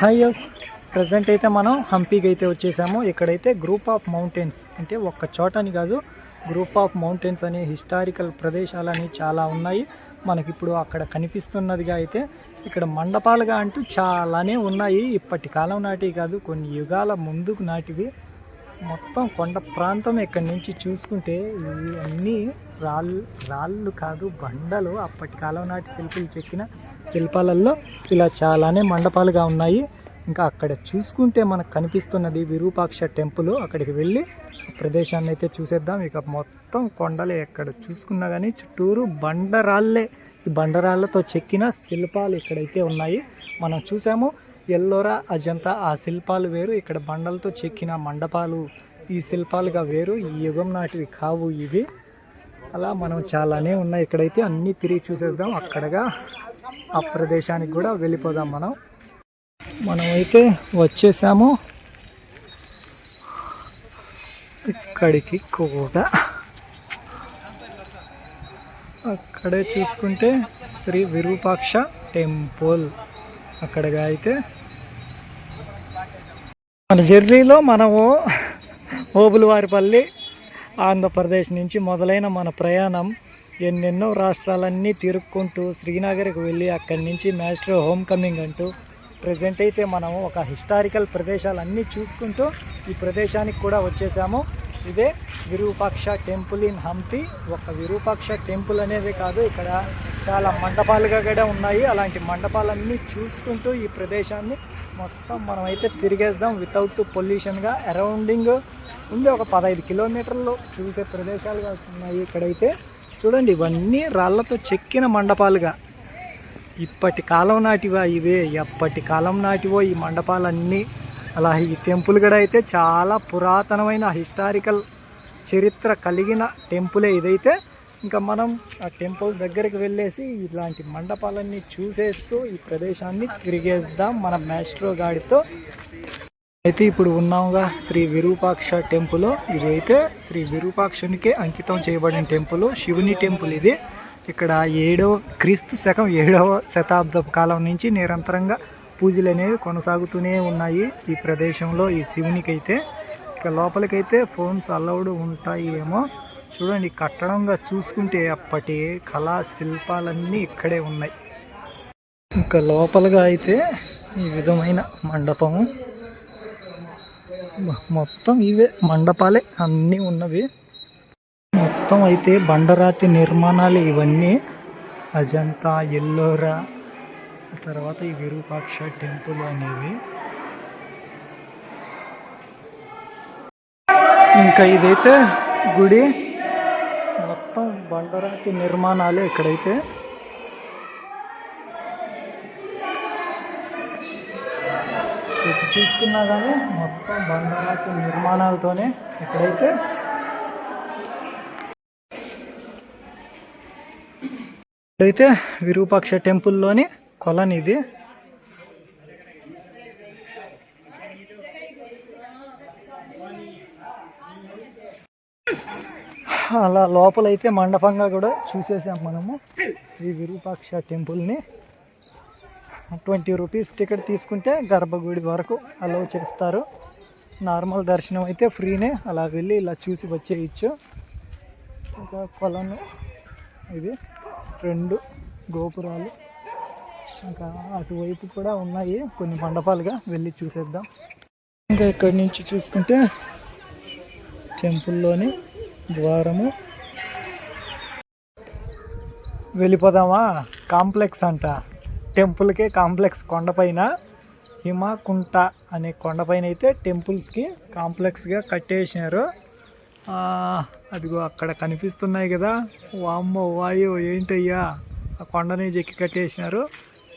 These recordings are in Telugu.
హాయ్ యస్ ప్రజెంట్ అయితే మనం హంపీకి అయితే వచ్చేసాము. ఇక్కడైతే గ్రూప్ ఆఫ్ మౌంటైన్స్ అంటే ఒక్క చోట అని కాదు, గ్రూప్ ఆఫ్ మౌంటైన్స్ అనే హిస్టారికల్ ప్రదేశాలని చాలా ఉన్నాయి. మనకిప్పుడు అక్కడ కనిపిస్తున్నదిగా అయితే ఇక్కడ మండపాలుగా అంటూ చాలానే ఉన్నాయి. ఇప్పటి కాలం నాటివి కాదు, కొన్ని యుగాల ముందుకు నాటివి. మొత్తం కొండ ప్రాంతం ఇక్కడి నుంచి చూసుకుంటే ఇవి అన్నీ రాళ్ళు కాదు, బండలు. అప్పటి కాలం నాటి శిల్పులు చెక్కిన శిల్పాలలో ఇలా చాలానే మండపాలుగా ఉన్నాయి. ఇంకా అక్కడ చూసుకుంటే మనకు కనిపిస్తున్నది విరూపాక్ష టెంపుల్. అక్కడికి వెళ్ళి ప్రదేశాన్ని అయితే చూసేద్దాం. ఇక మొత్తం కొండలే, ఎక్కడ చూసుకున్నా కానీ చుట్టూరు బండరాళ్ళే. ఈ బండరాళ్ళతో చెక్కిన శిల్పాలు ఇక్కడైతే ఉన్నాయి. మనం చూసాము ఎల్లోరా అజంతా, ఆ శిల్పాలు వేరు. ఇక్కడ బండలతో చెక్కిన మండపాలు ఈ శిల్పాలుగా వేరు. ఈ యుగం నాటివి కావు ఇవి. అలా మనం చాలానే ఉన్నాయి. ఇక్కడైతే అన్నీ తిరిగి చూసేద్దాం. అక్కడగా ఆ ప్రదేశానికి కూడా వెళ్ళిపోదాం. మనమైతే వచ్చేసాము ఇక్కడికి కూడా. అక్కడే చూసుకుంటే శ్రీ విరూపాక్ష టెంపుల్. అక్కడగా అయితే మన జర్నీలో మనము ఓబులవారిపల్లి ఆంధ్రప్రదేశ్ నుంచి మొదలైన మన ప్రయాణం ఎన్నెన్నో రాష్ట్రాలన్నీ తిరుక్కుంటూ శ్రీనగర్కి వెళ్ళి అక్కడి నుంచి మాస్టర్ హోమ్ కమింగ్ అంటూ ప్రజెంట్ అయితే మనము ఒక హిస్టారికల్ ప్రదేశాలన్నీ చూసుకుంటూ ఈ ప్రదేశానికి కూడా వచ్చేసాము. ఇదే విరూపాక్ష టెంపుల్ ఇన్ హంపి. ఒక విరూపాక్ష టెంపుల్ అనేది కాదు, ఇక్కడ చాలా మండపాలుగా కూడా ఉన్నాయి. అలాంటి మండపాలన్నీ చూసుకుంటూ ఈ ప్రదేశాన్ని మొత్తం మనమైతే తిరిగేద్దాం వితౌట్ పొల్యూషన్గా. అరౌండింగ్ ఉంది ఒక 15 కిలోమీటర్లు చూసే ప్రదేశాలుగా ఉన్నాయి. ఇక్కడైతే చూడండి, ఇవన్నీ రాళ్లతో చెక్కిన మండపాలుగా. ఇప్పటి కాలం నాటివా ఇవే, ఎప్పటి కాలం నాటివో ఈ మండపాలన్నీ. అలా ఈ టెంపుల్ కూడా అయితే చాలా పురాతనమైన హిస్టారికల్ చరిత్ర కలిగిన టెంపులే ఇదైతే. ఇంకా మనం ఆ టెంపుల్ దగ్గరికి వెళ్ళేసి ఇలాంటి మండపాలన్నీ చూసేస్తూ ఈ ప్రదేశాన్ని తిరిగేద్దాం మన మాస్ట్రో గాడితో. అయితే ఇప్పుడు ఉన్నాముగా శ్రీ విరూపాక్ష టెంపుల్. ఇది అయితే శ్రీ విరూపాక్షునికే అంకితం చేయబడిన టెంపుల్, శివుని టెంపుల్ ఇది. ఇక్కడ క్రీస్తు శకం 7వ శతాబ్దపు కాలం నుంచి నిరంతరంగా పూజలు అనేవి కొనసాగుతూనే ఉన్నాయి ఈ ప్రదేశంలో, ఈ శివునికైతే. ఇక లోపలికైతే ఫోన్స్ అలౌడ్ ఉంటాయి ఏమో. చూడండి, కట్టడంగా చూసుకుంటే అప్పటి కళా శిల్పాలన్నీ ఇక్కడే ఉన్నాయి. ఇంకా లోపలగా అయితే ఈ విధమైన మండపము, మొత్తం ఇవే మండపాలే అన్నీ ఉన్నవి. మొత్తం అయితే బండరాతి నిర్మాణాలు ఇవన్నీ. అజంతా, ఎల్లోరా, తర్వాత ఈ విరూపాక్ష టెంపుల్ అనేవి. ఇంకా ఇదైతే గుడి, మొత్తం బండరాతి నిర్మాణాలే ఇక్కడైతే. ఇది చూసుకున్నా కానీ మొత్తం బండరాతి నిర్మాణాలతోనే ఇక్కడైతే. ఇక్కడైతే విరూపాక్ష టెంపుల్లోని కొలని ఇది. అలా లోపలైతే మండపంగా కూడా చూసేసాం మనము శ్రీ విరూపాక్ష టెంపుల్ని. 20 రూపీస్ టికెట్ తీసుకుంటే గర్భగుడి వరకు అలౌ చేస్తారు. నార్మల్ దర్శనం అయితే ఫ్రీనే, అలా వెళ్ళి ఇలా చూసి వచ్చేయచ్చు. ఒక కొలను ఇది, 2 గోపురాలు. ఇంకా అటువైపు కూడా ఉన్నాయి కొన్ని మండపాలుగా, వెళ్ళి చూసేద్దాం. ఇంకా ఇక్కడి నుంచి చూసుకుంటే టెంపుల్లోని ద్వారము. వెళ్ళిపోదామా? కాంప్లెక్స్ అంట టెంపుల్కే, కాంప్లెక్స్ కొండపైన. హిమకుంట అనే కొండపైన అయితే టెంపుల్స్కి కాంప్లెక్స్గా కట్టేసినారు. అదిగో అక్కడ కనిపిస్తున్నాయి కదా, వామ్మో వాయు ఏంటయ్యా, ఆ కొండని చెక్కి కట్టేసినారు.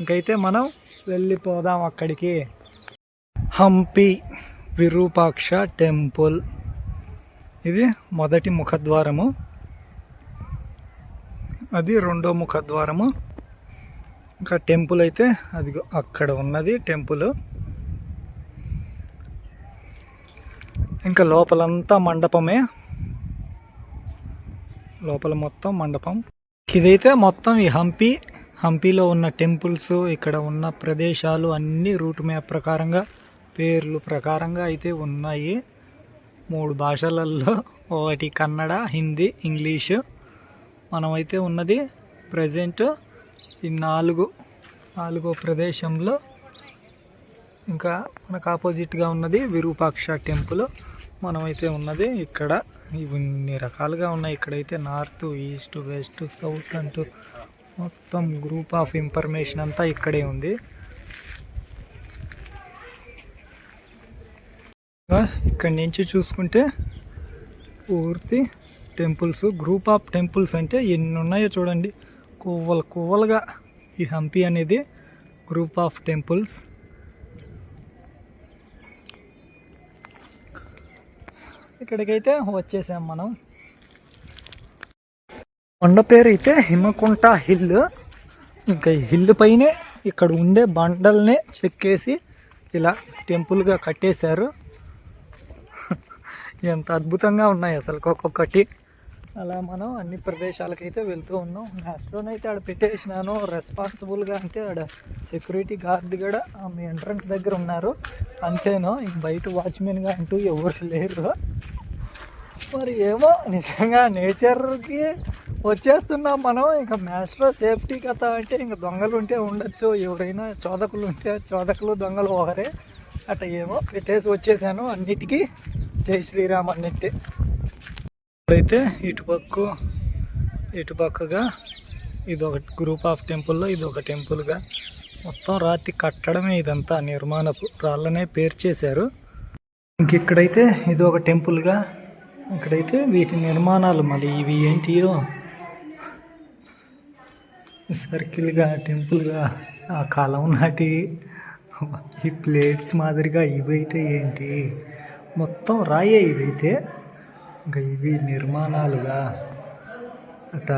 ఇంకైతే మనం వెళ్ళిపోదాం అక్కడికి. హంపి విరూపాక్ష టెంపుల్. ఇది మొదటి ముఖద్వారము, అది 2వ ముఖద్వారము. ఇంకా టెంపుల్ అయితే అదిగో అక్కడ ఉన్నది టెంపుల్. ఇంకా లోపలంతా మండపమే, లోపల మొత్తం మండపం. ఇదైతే మొత్తం ఈ హంపీలో ఉన్న టెంపుల్స్, ఇక్కడ ఉన్న ప్రదేశాలు అన్నీ రూట్ మ్యాప్ ప్రకారంగా పేర్లు ప్రకారంగా అయితే ఉన్నాయి. 3 భాషలలో, ఒకటి కన్నడ, హిందీ, ఇంగ్లీషు. మనమైతే ఉన్నది ప్రజెంట్ ఈ నాలుగో ప్రదేశంలో. ఇంకా మనకు ఆపోజిట్గా ఉన్నది విరూపాక్ష టెంపుల్. మనమైతే ఉన్నది ఇక్కడ. ఇన్ని రకాలుగా ఉన్నాయి. ఇక్కడైతే నార్త్, ఈస్ట్, వెస్ట్, సౌత్ అంటూ మొత్తం గ్రూప్ ఆఫ్ ఇన్ఫర్మేషన్ అంతా ఇక్కడే ఉంది. ఇక్కడి నుంచి చూసుకుంటే పూర్తి టెంపుల్స్, గ్రూప్ ఆఫ్ టెంపుల్స్ అంటే ఎన్ని ఉన్నాయో చూడండి. కొవ్వలుగా ఈ హంపి అనేది గ్రూప్ ఆఫ్ టెంపుల్స్. ఇక్కడికైతే వచ్చేసాం మనం. కొండ పేరు అయితే హిమకుంట హిల్. ఇంకా ఈ హిల్ పైనే ఇక్కడ ఉండే బండల్నే చెక్కేసి ఇలా టెంపుల్గా కట్టేశారు. ఎంత అద్భుతంగా ఉన్నాయి అసలు ఒక్కొక్కటి. అలా మనం అన్ని ప్రదేశాలకైతే వెళ్తూ ఉన్నాం. మ్యాప్లోనైతే ఆడ పెట్టేసినాను రెస్పాన్సిబుల్గా. అంటే ఆడ సెక్యూరిటీ గార్డ్ కూడా మీ ఎంట్రన్స్ దగ్గర ఉన్నారు అంతేనో, ఇంక బయట వాచ్మెన్గా అంటూ ఎవరు లేరు. మరి ఏమో నిజంగా నేచర్కి వచ్చేస్తున్నాం మనం. ఇంకా మ్యాచ్లో సేఫ్టీ కథ అంటే ఇంకా దొంగలు ఉంటే ఉండొచ్చు, ఎవరైనా చోదకులు ఉంటే చోదకులు, దొంగలు ఒకరే. అట్లా ఏమో పెట్టేసి వచ్చేసాను అన్నిటికీ. జై శ్రీరామ్ అన్నట్టే. ఇప్పుడైతే ఇటుపక్కగా ఇదొక గ్రూప్ ఆఫ్ టెంపుల్లో ఇదొక టెంపుల్గా మొత్తం రాతి కట్టడమే. ఇదంతా నిర్మాణపు రాళ్ళనే పేర్చేశారు. ఇంకిక్కడైతే ఇదొక టెంపుల్గా, ఇక్కడైతే వీటి నిర్మాణాలు మళ్ళీ ఇవి ఏంటియో సర్కిల్గా టెంపుల్గా ఆ కాలం నాటి ఈ ప్లేట్స్ మాదిరిగా ఇవైతే ఏంటి మొత్తం రాయే. ఇదైతే ఇంకా ఇవి నిర్మాణాలుగా అట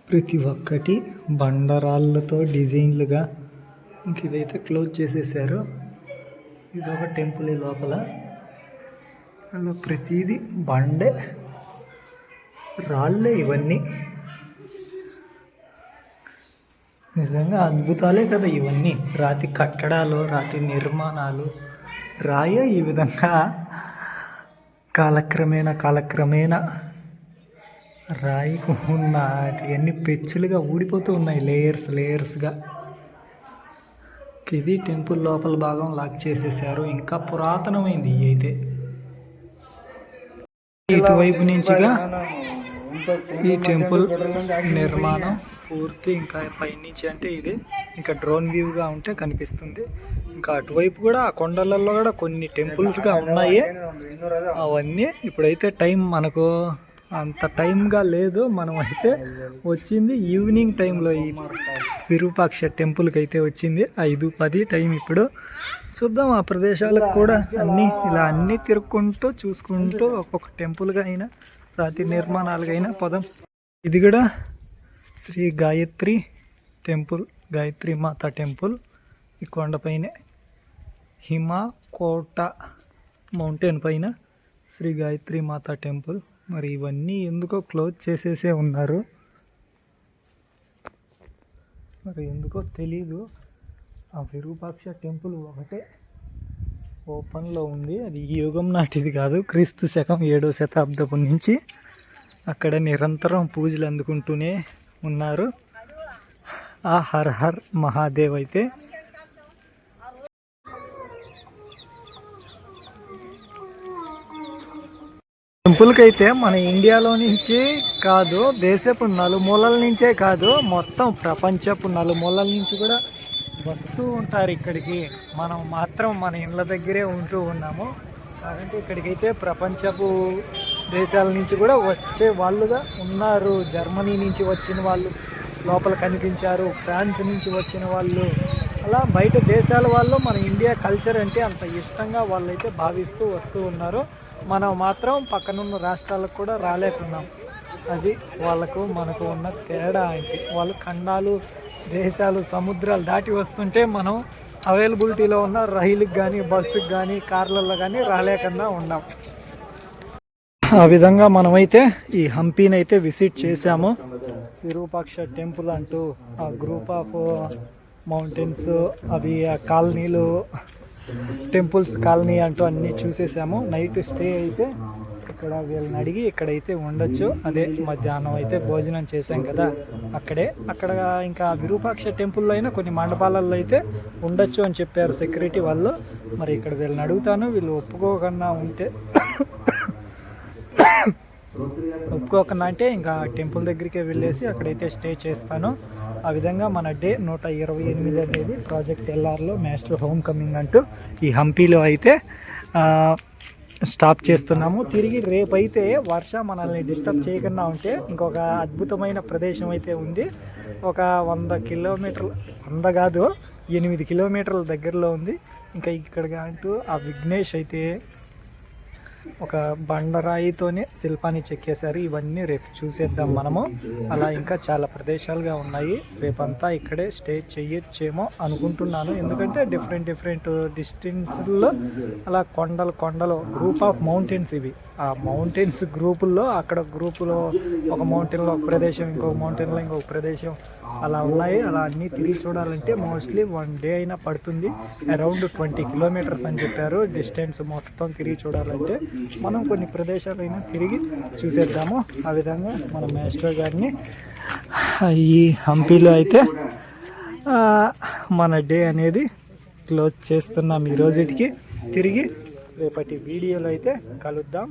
ప్రతి ఒక్కటి బండరాళ్ళతో డిజైన్లుగా. ఇంక ఇదైతే క్లోజ్ చేసేసారు. ఇదొక టెంపుల్ లోపల. అలా ప్రతిదీ బండే, రాళ్ళే ఇవన్నీ. నిజంగా అద్భుతాలే కదా ఇవన్నీ. రాతి కట్టడాలు, రాతి నిర్మాణాలు, రాయే ఈ విధంగా కాలక్రమేణా రాయికి ఉన్న అన్ని పెచ్చులుగా ఊడిపోతూ ఉన్నాయి, లేయర్స్గా. ఇది టెంపుల్ లోపల భాగం లాక్ చేసేసారు. ఇంకా పురాతనమైంది ఈ అయితే. ఇటువైపు నుంచిగా ఈ టెంపుల్ నిర్మాణం పూర్తి. ఇంకా పైనుంచి అంటే ఇది ఇంకా డ్రోన్ వ్యూగా ఉంటే కనిపిస్తుంది. ఇంకా అటువైపు కూడా ఆ కొండలలో కూడా కొన్ని టెంపుల్స్గా ఉన్నాయి. అవన్నీ ఇప్పుడైతే టైం మనకు అంత టైంగా లేదు. మనం అయితే వచ్చింది ఈవినింగ్ టైంలో ఈ విరూపాక్ష టెంపుల్కి అయితే వచ్చింది 5:10 టైం. ఇప్పుడు చూద్దాం ఆ ప్రదేశాలకు కూడా అన్నీ తిరుక్కుంటూ చూసుకుంటూ ఒక్కొక్క టెంపుల్గా అయినా రాతి నిర్మాణాలుగా అయినా పదం. ఇది కూడా శ్రీ గాయత్రి టెంపుల్, గాయత్రి మాత టెంపుల్. ఈ కొండపైనే హిమకోట మౌంటైన్ పైన శ్రీ గాయత్రి మాత టెంపుల్. మరి ఇవన్నీ ఎందుకో క్లోజ్ చేసేసే ఉన్నారు, మరి ఎందుకో తెలీదు. ఆ విరూపాక్ష టెంపుల్ ఒకటే ఓపెన్లో ఉంది. అది ఈ యుగం నాటిది కాదు, క్రీస్తు శకం 7వ శతాబ్దపు నుంచి అక్కడ నిరంతరం పూజలు అందుకుంటూనే ఉన్నారు. ఆ హర్ హర్ మహాదేవ్ అయితే టెంపుల్కి అయితే మన ఇండియాలో నుంచి కాదు, దేశపు నలుమూలల నుంచే కాదు, మొత్తం ప్రపంచపు నలుమూలల నుంచి కూడా వస్తూ ఉంటారు ఇక్కడికి. మనం మాత్రం మన ఇళ్ళ దగ్గరే ఉంటూ ఉన్నాము. కాబట్టి ఇక్కడికైతే ప్రపంచపు దేశాల నుంచి కూడా వచ్చే వాళ్ళుగా ఉన్నారు. జర్మనీ నుంచి వచ్చిన వాళ్ళు లోపల కనిపించారు, ఫ్రాన్స్ నుంచి వచ్చిన వాళ్ళు, అలా బయట దేశాల వాళ్ళు మన ఇండియా కల్చర్ అంటే అంత ఇష్టంగా వాళ్ళైతే భావిస్తూ వస్తూ ఉన్నారు. మనం మాత్రం పక్కనున్న రాష్ట్రాలకు కూడా రాలేకున్నాం. అది వాళ్ళకు మనకు ఉన్న తేడా. అంటే వాళ్ళు ఖండాలు, దేశాలు, సముద్రాలు దాటి వస్తుంటే మనం అవైలబిలిటీలో ఉన్న రైలుకి కానీ, బస్సుకి కానీ, కార్లలో కానీ రాలేకుండా ఉన్నాం. ఆ విధంగా మనమైతే ఈ హంపీని అయితే విజిట్ చేశాము. విరూపాక్ష టెంపుల్ అంటూ ఆ గ్రూప్ ఆఫ్ మౌంటైన్స్, అవి ఆ కాలనీలు, టెంపుల్స్ కాలనీ అంటూ అన్నీ చూసేసాము. నైట్ స్టే అయితే ఇక్కడ వీళ్ళని అడిగి ఇక్కడైతే ఉండొచ్చు. అదే మధ్యాహ్నం అయితే భోజనం చేసాం కదా అక్కడ ఇంకా విరూపాక్ష టెంపుల్లో అయినా కొన్ని మండపాలలో అయితే ఉండొచ్చు అని చెప్పారు సెక్యూరిటీ వాళ్ళు. మరి ఇక్కడ వీళ్ళని అడుగుతాను, వీళ్ళు ఒప్పుకోకుండా ఉంటే ఒప్పుకోకుండా అంటే ఇంకా టెంపుల్ దగ్గరికి వెళ్ళేసి అక్కడైతే స్టే చేస్తాను. ఆ విధంగా మన డే 128 అనేది ప్రాజెక్ట్ ఎల్ఆర్లో మాస్టర్ హోమ్ కమింగ్ అంటూ ఈ హంపీలో అయితే స్టాప్ చేస్తున్నాము. తిరిగి రేపైతే వర్ష మనల్ని డిస్టర్బ్ చేయకుండా ఉంటే ఇంకొక అద్భుతమైన ప్రదేశం అయితే ఉంది. ఒక 100 కిలోమీటర్లు, 100 కాదు 8 కిలోమీటర్ల దగ్గరలో ఉంది. ఇంకా ఇక్కడ అంటూ ఆ విఘ్నేష్ అయితే ఒక బండరాయితోనే శిల్పాన్ని చెక్కేశారు. ఇవన్నీ రేపు చూసేద్దాం మనము. అలా ఇంకా చాలా ప్రదేశాలుగా ఉన్నాయి. రేపంతా ఇక్కడే స్టే చేయొచ్చేమో అనుకుంటున్నాను. ఎందుకంటే డిఫరెంట్ డిస్టెన్స్లో అలా కొండలు గ్రూప్ ఆఫ్ మౌంటైన్స్ ఇవి. ఆ మౌంటైన్స్ గ్రూపుల్లో అక్కడ గ్రూపులో ఒక మౌంటైన్లో ఒక ప్రదేశం, ఇంకొక మౌంటైన్లో ఇంకొక ప్రదేశం అలా ఉన్నాయి. అలా అన్నీ తిరిగి చూడాలంటే మోస్ట్లీ 1 డే అయినా పడుతుంది. అరౌండ్ 20 కిలోమీటర్స్ అని చెప్పారు డిస్టెన్స్ మొత్తం తిరిగి చూడాలంటే. మనం కొన్ని ప్రదేశాలైనా తిరిగి చూసేద్దాము. ఆ విధంగా మన మాస్టర్ గారిని ఈ హంపీలో అయితే మన డే అనేది క్లోజ్ చేస్తున్నాం ఈ రోజుకి. తిరిగి రేపటి వీడియోలో అయితే కలుద్దాం.